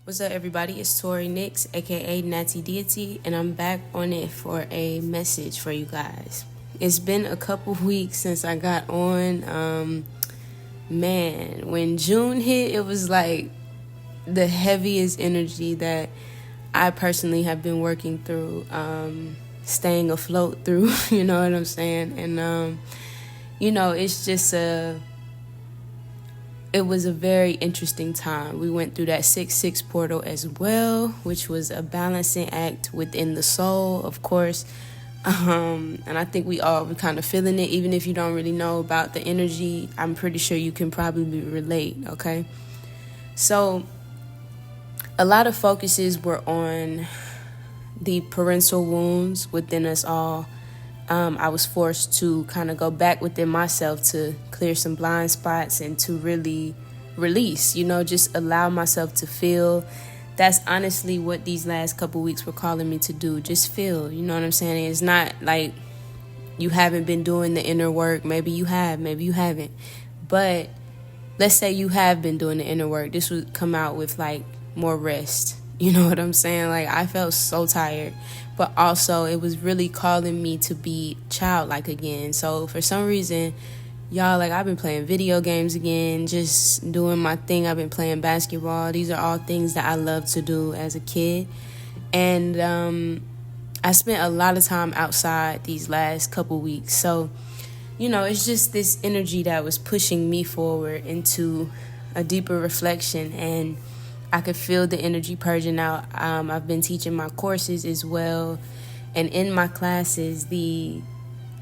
What's up, everybody? It's Tori Nix, aka Natty Deity, and I'm back on it for a message for you guys. It's been a couple weeks since I got on. Man, when June hit, it was like the heaviest energy that I personally have been working through, staying afloat through, you know what I'm saying? And, it's just it was a very interesting time. We went through that 6-6 portal as well, which was a balancing act within the soul, of course. And I think we all were kind of feeling it. Even if you don't really know about the energy, I'm pretty sure you can probably relate, okay? So a lot of focuses were on the parental wounds within us all. I was forced to kind of go back within myself to clear some blind spots and to really release, just allow myself to feel. That's honestly what these last couple weeks were calling me to do. Just feel, you know what I'm saying? It's not like you haven't been doing the inner work. Maybe you have, maybe you haven't. But let's say you have been doing the inner work. This would come out with like more rest. You know what I'm saying? Like, I felt so tired, but also it was really calling me to be childlike again. So for some reason, y'all, like, I've been playing video games again, just doing my thing. I've been playing basketball. These are all things that I loved to do as a kid. And I spent a lot of time outside these last couple weeks. So, it's just this energy that was pushing me forward into a deeper reflection, and I could feel the energy purging out. I've been teaching my courses as well. And in my classes, the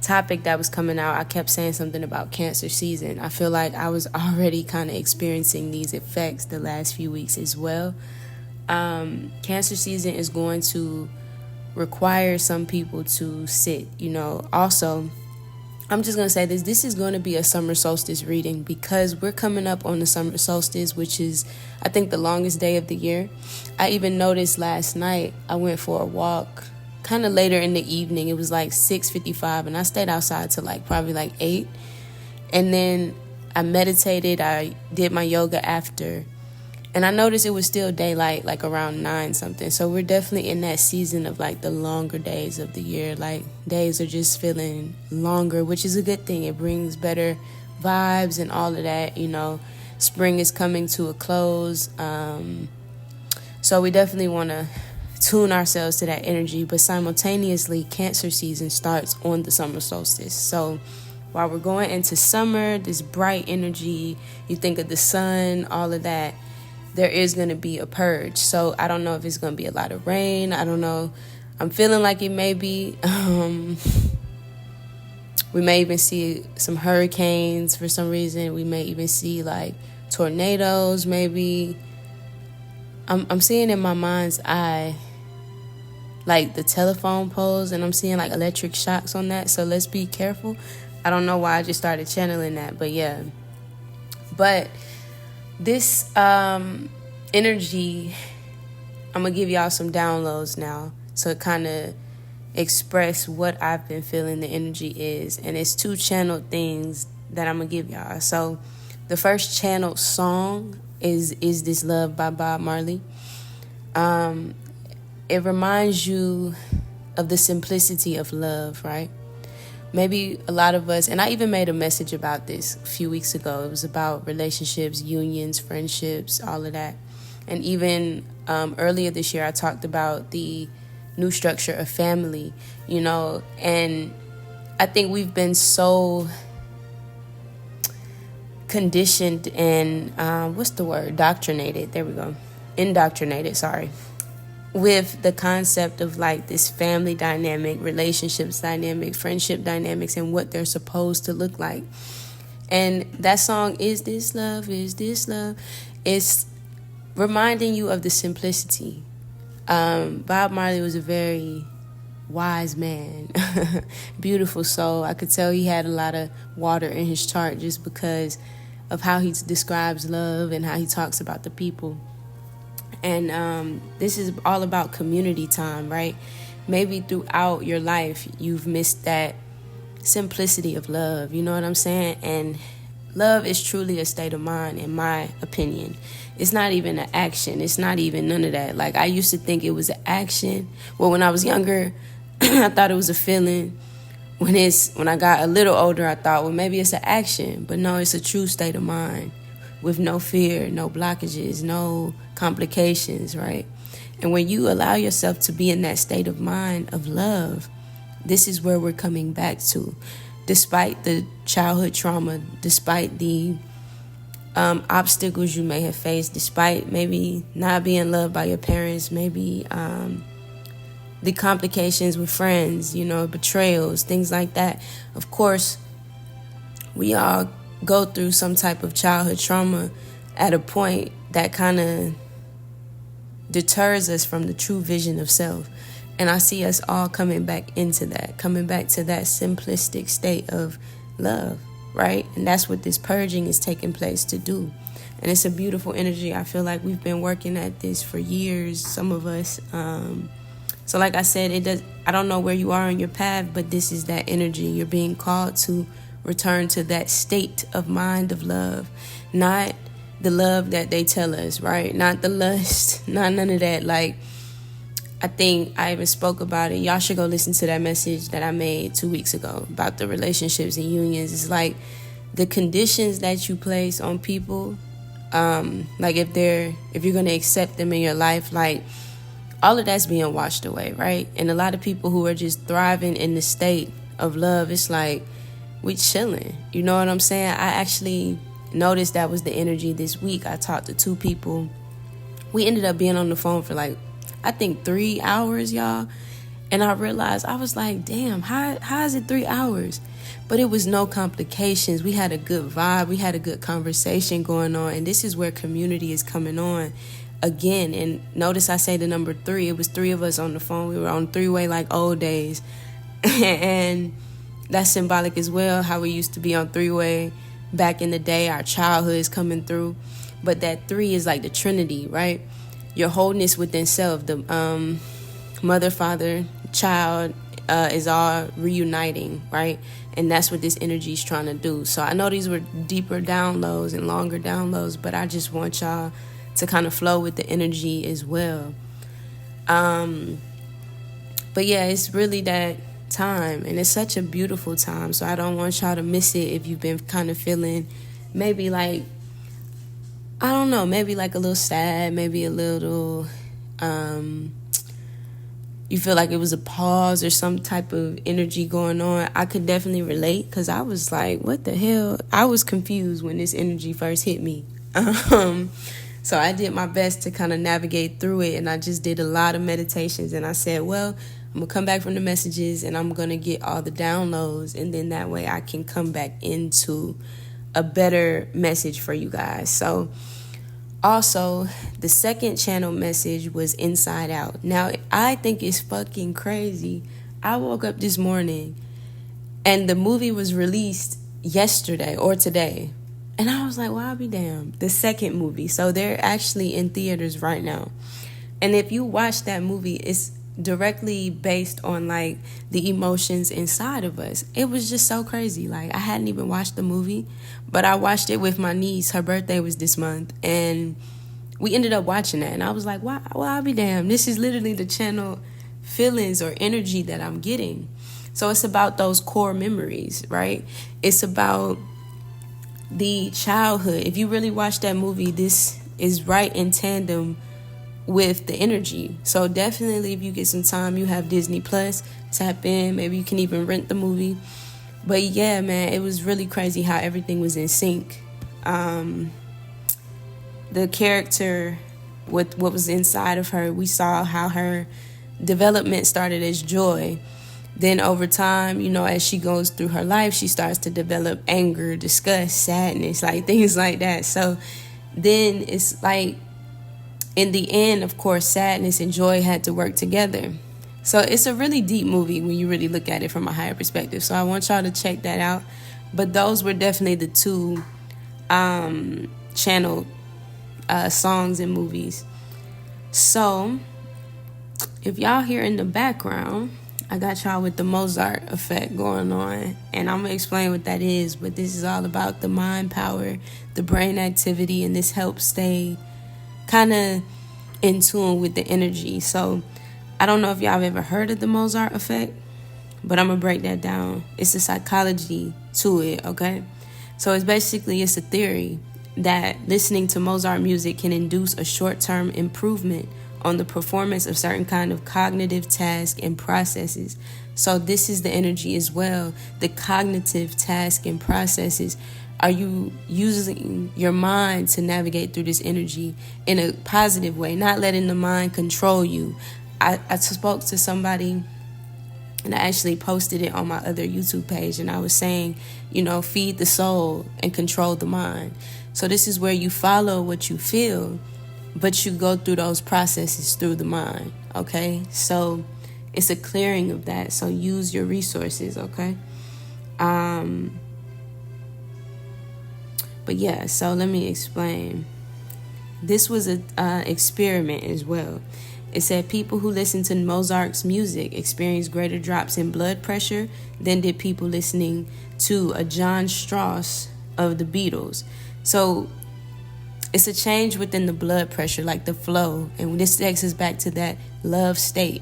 topic that was coming out, I kept saying something about cancer season. I feel like I was already kind of experiencing these effects the last few weeks as well. Cancer season is going to require some people to sit, Also, I'm just going to say this is going to be a summer solstice reading because we're coming up on the summer solstice, which is, I think, the longest day of the year. I even noticed last night I went for a walk kind of later in the evening. It was like 6:55 and I stayed outside till probably 8. And then I meditated. I did my yoga after. And I noticed it was still daylight, like around 9 something. So we're definitely in that season of the longer days of the year. Days are just feeling longer, which is a good thing. It brings better vibes and all of that. Spring is coming to a close. So we definitely want to tune ourselves to that energy. But simultaneously, Cancer season starts on the summer solstice. So while we're going into summer, this bright energy, you think of the sun, all of that, there is going to be a purge. So I don't know if it's going to be a lot of rain. I don't know. I'm feeling like it may be. We may even see some hurricanes for some reason. We may even see tornadoes maybe. I'm seeing in my mind's eye the telephone poles, and I'm seeing electric shocks on that. So let's be careful. I don't know why I just started channeling that, but yeah. But this energy, I'm going to give y'all some downloads now to kind of express what I've been feeling the energy is. And it's 2 channeled things that I'm going to give y'all. So the first channeled song is This Love by Bob Marley. It reminds you of the simplicity of love, right? Maybe a lot of us, and I even made a message about this a few weeks ago. It was about relationships, unions, friendships, all of that. And even earlier this year, I talked about the new structure of family, and I think we've been so conditioned and, indoctrinated, with the concept of this family dynamic, relationships dynamic, friendship dynamics, and what they're supposed to look like. And that song, Is This Love? Is This Love? It's reminding you of the simplicity. Bob Marley was a very wise man, beautiful soul. I could tell he had a lot of water in his chart just because of how he describes love and how he talks about the people. And this is all about community time, right? Maybe throughout your life, you've missed that simplicity of love. You know what I'm saying? And Love is truly a state of mind, in my opinion. It's not even an action. It's not even none of that. Like, I used to think it was an action. Well, when I was younger, I thought it was a feeling. When I got a little older, I thought, well, maybe it's an action. But no, it's a true state of mind with no fear, no blockages, no complications, right? And when you allow yourself to be in that state of mind of love, this is where we're coming back to. Despite the childhood trauma, despite the obstacles you may have faced, despite maybe not being loved by your parents, maybe the complications with friends, betrayals, things like that. Of course, we all go through some type of childhood trauma at a point that kind of deters us from the true vision of self. And I see us all coming back into that, coming back to that simplistic state of love, right? And that's what this purging is taking place to do. And it's a beautiful energy. I feel like we've been working at this for years, some of us. So like I said, I don't know where you are on your path, but this is that energy. You're being called to return to that state of mind of love, not the love that they tell us, right? Not the lust, not none of that. Like, I think I even spoke about it. Y'all should go listen to that message that I made 2 weeks ago about the relationships and unions. It's like the conditions that you place on people, like if you're going to accept them in your life, like all of that's being washed away, right? And a lot of people who are just thriving in the state of love, it's like we chilling. You know what I'm saying? I actually noticed that was the energy this week. I talked to 2 people. We ended up being on the phone for I think 3 hours, y'all. And I realized, I was like, damn, how is it 3 hours? But it was no complications. We had a good vibe. We had a good conversation going on. And this is where community is coming on again. And notice I say the number 3. It was 3 of us on the phone. We were on 3-way like old days. And that's symbolic as well, how we used to be on 3-way back in the day. Our childhood is coming through. But that 3 is like the Trinity, right? Your wholeness within self, the mother, father, child is all reuniting, right? And that's what this energy is trying to do. So I know these were deeper downloads and longer downloads, but I just want y'all to kind of flow with the energy as well. But yeah, it's really that time, and it's such a beautiful time. So I don't want y'all to miss it if you've been kind of feeling maybe like, I don't know, maybe like a little sad, maybe a little, you feel like it was a pause or some type of energy going on. I could definitely relate, because I was like, what the hell? I was confused when this energy first hit me. So I did my best to kind of navigate through it, and I just did a lot of meditations, and I said, well, I'm going to come back from the messages, and I'm going to get all the downloads, and then that way I can come back into a better message for you guys. So also, the second channel message was Inside Out. Now, I think it's fucking crazy. I woke up this morning and the movie was released yesterday or today. And I was like, well, I'll be damned. The second movie. So they're actually in theaters right now. And if you watch that movie, it's directly based on like the emotions inside of us. It was just so crazy. Like, I hadn't even watched the movie, but I watched it with my niece. Her birthday was this month, and we ended up watching that. And I was like, wow, well, I'll be damned. This is literally the channel feelings or energy that I'm getting. So it's about those core memories, right? It's about the childhood. If you really watch that movie, this is right in tandem with the energy. So definitely, if you get some time, you have Disney Plus, tap in. Maybe you can even rent the movie. But yeah, man, it was really crazy how everything was in sync. The character, with what was inside of her, we saw how her development started as joy. Then over time, as she goes through her life, she starts to develop anger, disgust, sadness, like things like that. So then it's like, in the end, of course, sadness and joy had to work together. So it's a really deep movie when you really look at it from a higher perspective. So I want y'all to check that out. But those were definitely the 2 channel songs and movies. So if y'all hear in the background, I got y'all with the Mozart effect going on, and I'm going to explain what that is, but this is all about the mind power, the brain activity, and this helps stay kind of in tune with the energy. So I don't know if y'all have ever heard of the Mozart effect, but I'm going to break that down. It's a psychology to it, okay? So it's a theory that listening to Mozart music can induce a short-term improvement on the performance of certain kind of cognitive tasks and processes. So this is the energy as well. The cognitive tasks and processes. Are you using your mind to navigate through this energy in a positive way, not letting the mind control you? I spoke to somebody, and I actually posted it on my other YouTube page, and I was saying, feed the soul and control the mind. So this is where you follow what you feel, but you go through those processes through the mind, okay? So it's a clearing of that. So use your resources, okay? But yeah, so let me explain. This was an experiment as well. It said people who listened to Mozart's music experienced greater drops in blood pressure than did people listening to a John Strauss of the Beatles. So it's a change within the blood pressure, like the flow. And this takes us back to that love state.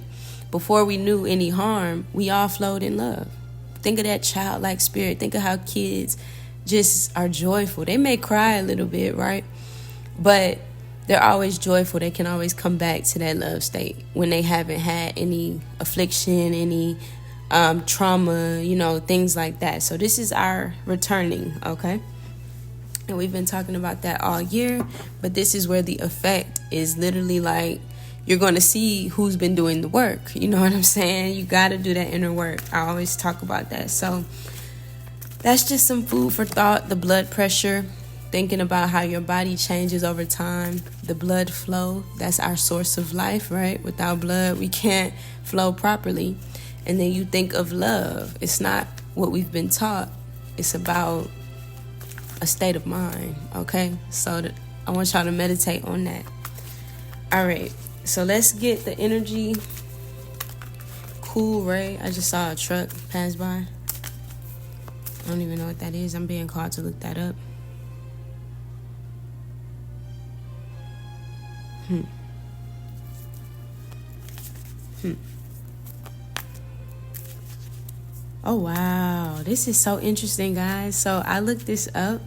Before we knew any harm, we all flowed in love. Think of that childlike spirit. Think of how kids just are joyful. They may cry a little bit, right? But they're always joyful. They can always come back to that love state when they haven't had any affliction, any trauma, things like that. So this is our returning, okay? And we've been talking about that all year, but this is where the effect is literally like you're going to see who's been doing the work. You know what I'm saying? You got to do that inner work. I always talk about that. So that's just some food for thought. The blood pressure, thinking about how your body changes over time. The blood flow, that's our source of life, right? Without blood, we can't flow properly. And then you think of love. It's not what we've been taught. It's about a state of mind, okay? So I want y'all to meditate on that. All right, so let's get the energy. Cool Ray. I just saw a truck pass by. I don't even know what that is. I'm being called to look that up. Oh, wow. This is so interesting, guys. So I looked this up,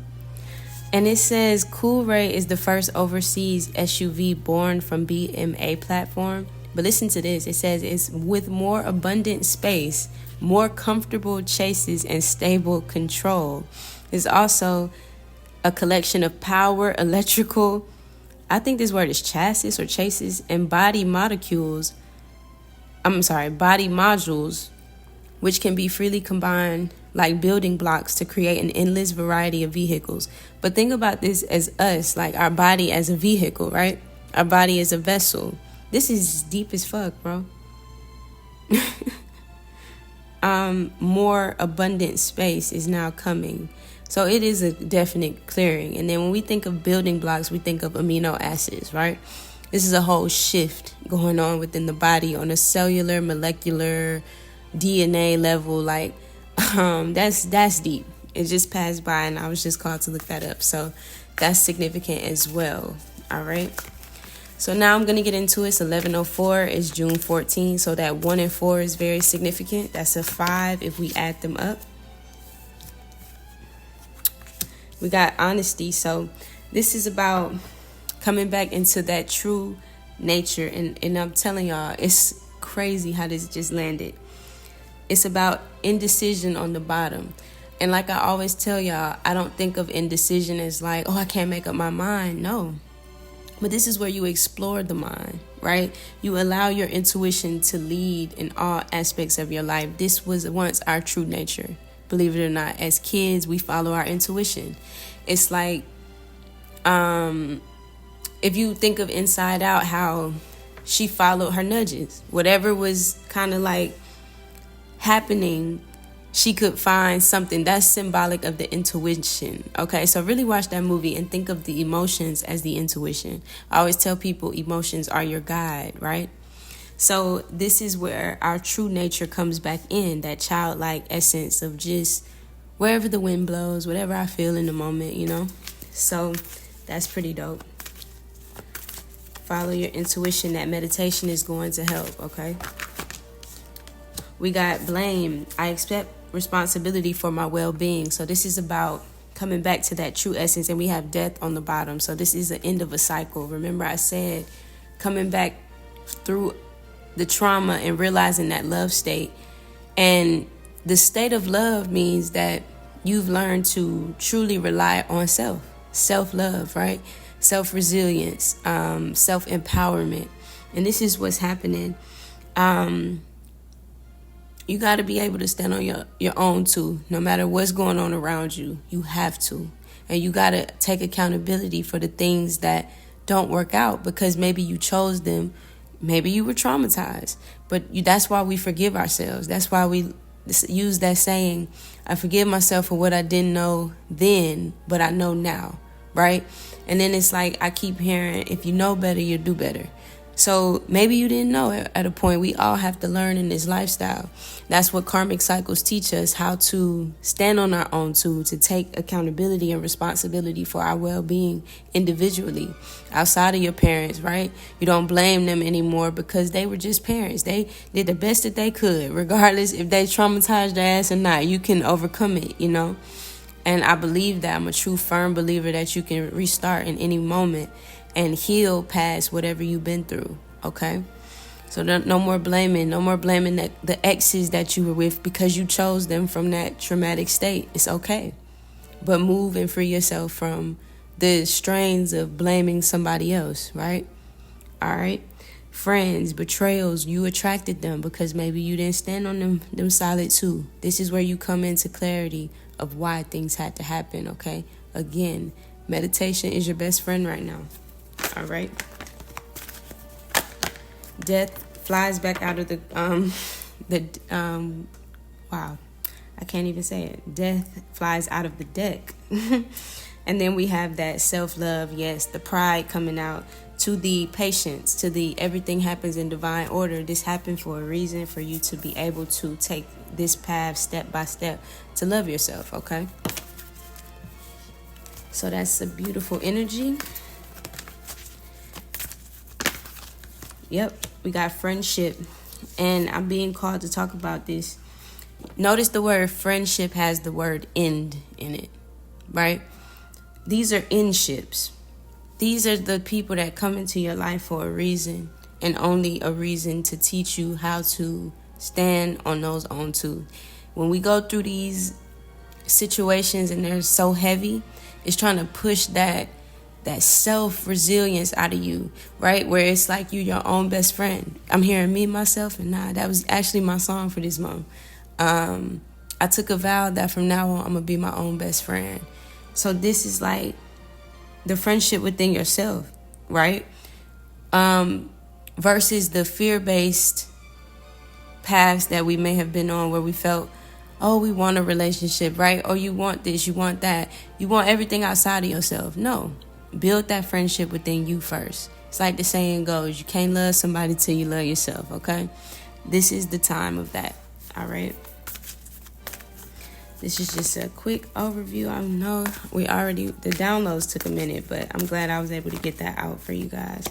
and it says Cool Ray is the first overseas SUV born from BMA platform. But listen to this. It says it's with more abundant space, more comfortable chassis, and stable control. It's also a collection of power, electrical, I think this word is chassis or chases, and body modules, which can be freely combined like building blocks to create an endless variety of vehicles. But think about this as us, like our body as a vehicle, right? Our body as a vessel. This is deep as fuck, bro. More abundant space is now coming. So it is a definite clearing. And then when we think of building blocks, we think of amino acids, right? This is a whole shift going on within the body on a cellular, molecular, DNA level. Like, that's deep. It just passed by, and I was just called to look that up. So that's significant as well. All right. So now I'm going to get into it. It's 11:04. It's June 14th. So that 1 and 4 is very significant. That's a 5 if we add them up. We got honesty. So this is about coming back into that true nature. And I'm telling y'all, it's crazy how this just landed. It's about indecision on the bottom. And like I always tell y'all, I don't think of indecision as like, oh, I can't make up my mind. No. But this is where you explore the mind, right? You allow your intuition to lead in all aspects of your life. This was once our true nature. Believe it or not, as kids, we follow our intuition. It's like, if you think of Inside Out, how she followed her nudges. Whatever was kind of like happening, she could find something that's symbolic of the intuition. Okay, so really watch that movie and think of the emotions as the intuition. I always tell people emotions are your guide, right? So this is where our true nature comes back in, that childlike essence of just wherever the wind blows, whatever I feel in the moment, you know? So that's pretty dope. Follow your intuition. That meditation is going to help, okay? We got blame. I accept responsibility for my well-being. So this is about coming back to that true essence, and we have death on the bottom. So this is the end of a cycle. Remember I said coming back through the trauma and realizing that love state. And the state of love means that you've learned to truly rely on self-love, right? Self-resilience, self-empowerment. And this is what's happening. You got to be able to stand on your own too. No matter what's going on around you, you have to. And you got to take accountability for the things that don't work out, because maybe you chose them. Maybe you were traumatized. But that's why we forgive ourselves. That's why we use that saying, I forgive myself for what I didn't know then, but I know now, right? And then it's like I keep hearing, if you know better, you do better. So maybe you didn't know at a point. We all have to learn in this lifestyle. That's what karmic cycles teach us, how to stand on our own too, to take accountability and responsibility for our well-being individually, outside of your parents, right? You don't blame them anymore because they were just parents. They did the best that they could, regardless if they traumatized their ass or not. You can overcome it, you know? And I believe that. I'm a true, firm believer that you can restart in any moment and heal past whatever you've been through, okay? So no more blaming. No more blaming that the exes that you were with because you chose them from that traumatic state. It's okay. But move and free yourself from the strains of blaming somebody else, right? All right? Friends, betrayals, you attracted them because maybe you didn't stand on them solid too. This is where you come into clarity of why things had to happen, okay? Again, meditation is your best friend right now. All right. Death flies back out of the wow, I can't even say it. Death flies out of the deck. And then we have that self-love, yes, the pride coming out, to the patience, to the everything happens in divine order. This happened for a reason, for you to be able to take this path step by step to love yourself, okay? So that's a beautiful energy. Yep, we got friendship, and I'm being called to talk about this. Notice the word friendship has the word end in it, right? These are endships. These are the people that come into your life for a reason, and only a reason to teach you how to stand on those own too. When we go through these situations and they're so heavy, it's trying to push that self-resilience out of you, right? Where it's like you your own best friend. I'm hearing me, myself, and nah. That was actually my song for this month. I took a vow that from now on, I'm going to be my own best friend. So this is like the friendship within yourself, right? Versus the fear-based paths that we may have been on where we felt, oh, we want a relationship, right? Oh, you want this, you want that. You want everything outside of yourself. No. Build that friendship within you first. It's like the saying goes, you can't love somebody till you love yourself, okay? This is the time of that, all right? This is just a quick overview. I know the downloads took a minute, but I'm glad I was able to get that out for you guys.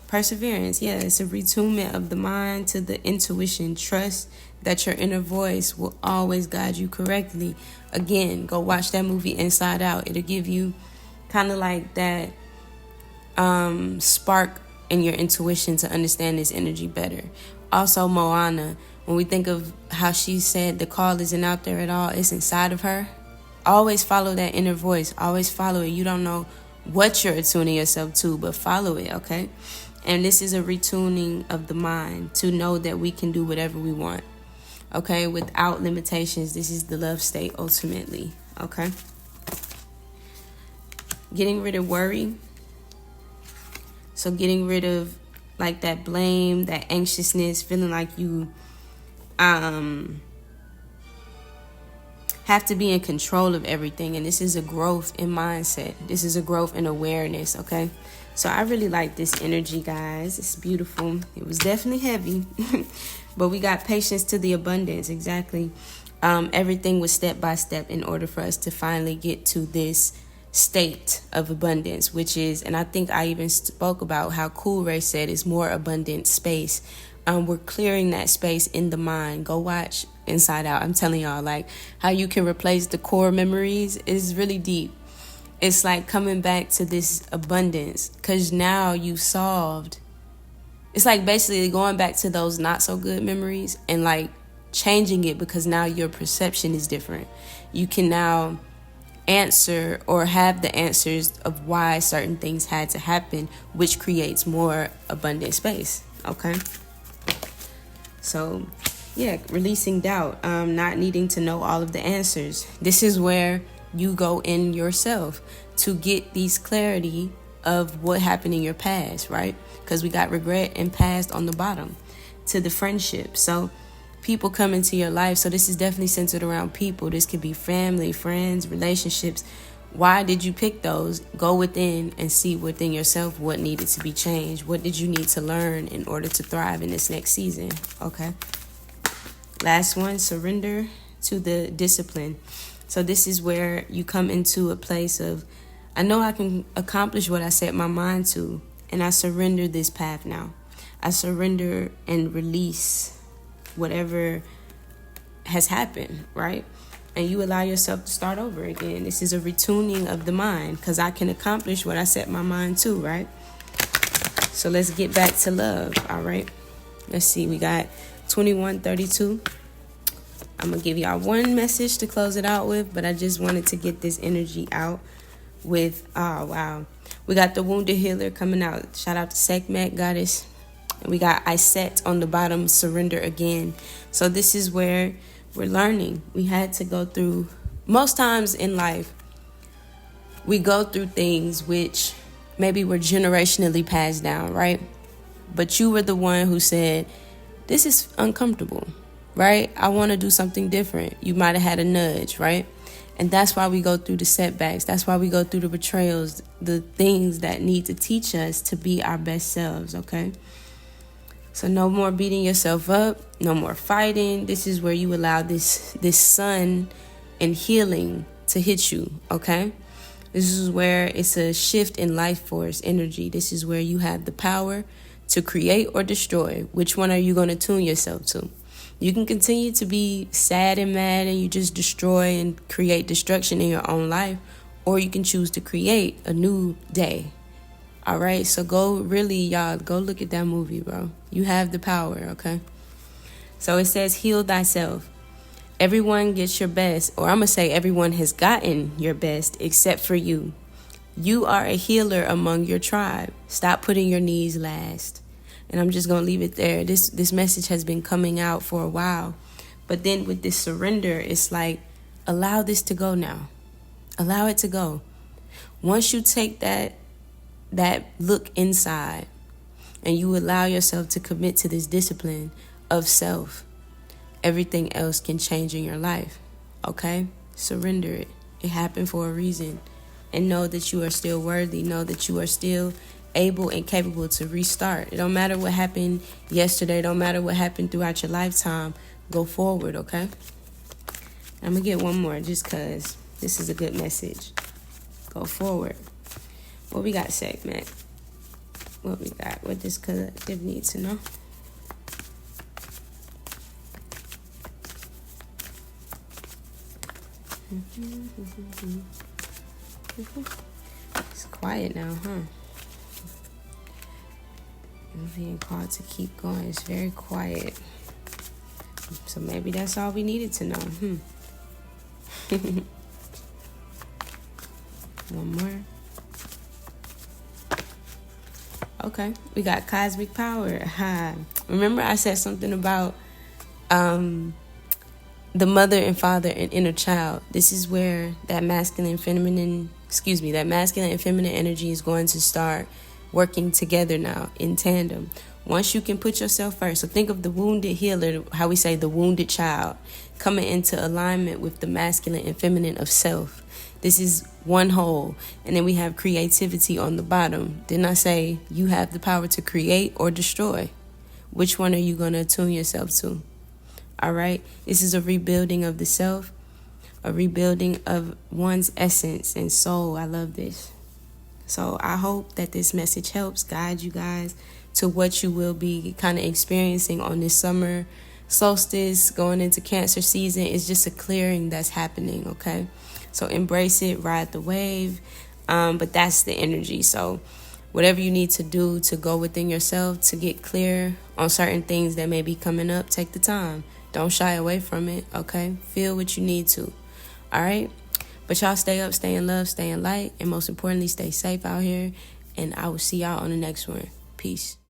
Perseverance, yeah, it's a retunement of the mind to the intuition. Trust that your inner voice will always guide you correctly. Again, go watch that movie Inside Out. It'll give you kind of like that spark in your intuition to understand this energy better. Also, Moana, when we think of how she said the call isn't out there at all, it's inside of her. Always follow that inner voice. Always follow it. You don't know what you're attuning yourself to, but follow it, okay? And this is a retuning of the mind to know that we can do whatever we want, okay? Without limitations. This is the love state ultimately, okay? Getting rid of worry. So getting rid of like that blame, that anxiousness, feeling like you have to be in control of everything. And this is a growth in mindset. This is a growth in awareness, okay? So I really like this energy, guys. It's beautiful. It was definitely heavy, but we got patience to the abundance. Exactly. Everything was step by step in order for us to finally get to this state of abundance, which is, and I think I even spoke about how Cool Ray said, is more abundant space. We're clearing that space in the mind. Go watch Inside Out. I'm telling y'all, like, how you can replace the core memories is really deep. It's like coming back to this abundance because now you solved. It's like basically going back to those not so good memories and like changing it because now your perception is different. You can now answer or have the answers of why certain things had to happen, which creates more abundant space. Okay. So, yeah, releasing doubt, not needing to know all of the answers. This is where you go in yourself to get these clarity of what happened in your past, right? Because we got regret and past on the bottom to the friendship. So people come into your life. So this is definitely centered around people. This could be family, friends, relationships. Why did you pick those? Go within and see within yourself what needed to be changed. What did you need to learn in order to thrive in this next season? Okay. Last one, surrender to the discipline. So this is where you come into a place of, I know I can accomplish what I set my mind to, and I surrender this path now. I surrender and release whatever has happened, right? And you allow yourself to start over again. This is a retuning of the mind because I can accomplish what I set my mind to, right? So let's get back to love, all right? Let's see, we got 2132. I'm going to give y'all one message to close it out with, but I just wanted to get this energy out with, oh, wow. We got the Wounded Healer coming out. Shout out to Sekhmet, Goddess. And we got I set on the bottom, surrender again. So this is where we're learning. We had to go through, most times in life, we go through things which maybe were generationally passed down, right? But you were the one who said, this is uncomfortable, right? I want to do something different. You might have had a nudge, right? And that's why we go through the setbacks. That's why we go through the betrayals, the things that need to teach us to be our best selves, okay? So no more beating yourself up, no more fighting. This is where you allow this sun and healing to hit you, okay? This is where it's a shift in life force energy. This is where you have the power to create or destroy. Which one are you going to tune yourself to? You can continue to be sad and mad and you just destroy and create destruction in your own life, or you can choose to create a new day. All right, so go look at that movie, bro. You have the power, okay? So it says, heal thyself. Everyone gets your best, or I'm going to say everyone has gotten your best except for you. You are a healer among your tribe. Stop putting your needs last. And I'm just going to leave it there. This message has been coming out for a while. But then with this surrender, it's like, allow this to go now. Allow it to go. Once you take that look inside and you allow yourself to commit to this discipline of self, everything else can change in your life. Okay? Surrender it. It happened for a reason. And know that you are still worthy. Know that you are still able and capable to restart. It don't matter what happened yesterday. It don't matter what happened throughout your lifetime. Go forward, okay? I'm going to get one more just because this is a good message. Go forward. What we got, segment? What we got? What this collective needs to know? It's quiet now, huh? I'm being called to keep going. It's very quiet. So maybe that's all we needed to know. One more. Okay, we got cosmic power. Remember I said something about the mother and father and inner child. This is where that masculine and feminine energy is going to start working together now in tandem. Once you can put yourself first. So think of the wounded healer, how we say the wounded child, coming into alignment with the masculine and feminine of self. This is one whole. And then we have creativity on the bottom. Didn't I say you have the power to create or destroy? Which one are you going to attune yourself to? All right? This is a rebuilding of the self, a rebuilding of one's essence and soul. I love this. So I hope that this message helps guide you guys to what you will be kind of experiencing on this summer solstice, going into Cancer season. Is just a clearing that's happening, okay? So embrace it, ride the wave, but that's the energy. So whatever you need to do to go within yourself to get clear on certain things that may be coming up, take the time. Don't shy away from it, okay? Feel what you need to, all right? But y'all stay up, stay in love, stay in light, and most importantly, stay safe out here. And I will see y'all on the next one. Peace.